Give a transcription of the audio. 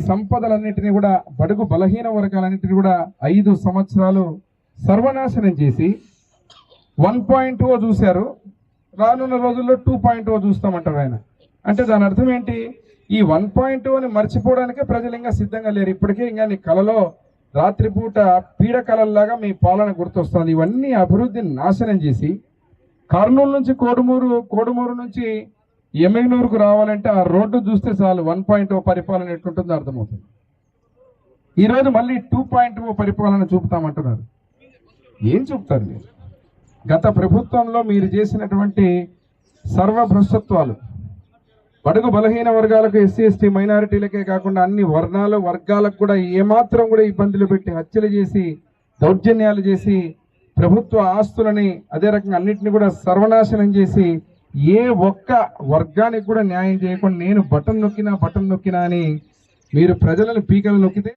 సంపదలన్నింటినీ కూడా బడుగు బలహీన వర్గాలన్నింటినీ కూడా 5 సంవత్సరాలు సర్వనాశనం చేసి 1.0 చూశారు. రానున్న రోజుల్లో 2.0 చూస్తామంటారు ఆయన. అంటే దాని అర్థం ఏంటి? ఈ 1.0ని మర్చిపోవడానికే ప్రజలు ఇంకా సిద్ధంగా లేరు. ఇప్పటికే ఇంకా నీ కళలో రాత్రిపూట పీడ కళల్లాగా మీ పాలన గుర్తొస్తుంది. ఇవన్నీ అభివృద్ధిని నాశనం చేసి కర్నూలు నుంచి కోడుమూరు నుంచి ఎమ్మెగనూరుకు రావాలంటే ఆ రోడ్డు చూస్తే చాలు 1.0 పరిపాలన ఎట్లుంటుందో అర్థమవుతుంది. ఈరోజు మళ్ళీ 2.0 పరిపాలన చూపుతామంటున్నారు. ఏం చూపుతారు మీరు? గత ప్రభుత్వంలో మీరు చేసినటువంటి సర్వభ్రష్టత్వాలు బడుగు బలహీన వర్గాలకు, ఎస్సీ ఎస్టీ మైనారిటీలకే కాకుండా అన్ని వర్గాలకు కూడా ఏమాత్రం కూడా ఇబ్బందులు పెట్టి హత్యలు చేసి దౌర్జన్యాలు చేసి ప్రభుత్వ ఆస్తులని అదే రకంగా అన్నింటినీ కూడా సర్వనాశనం చేసి ఏ ఒక్క వర్గానికి కూడా న్యాయం చేయకుండా నేను బటన్ నొక్కినా అని మీరు ప్రజలను పీకలు నొక్కితే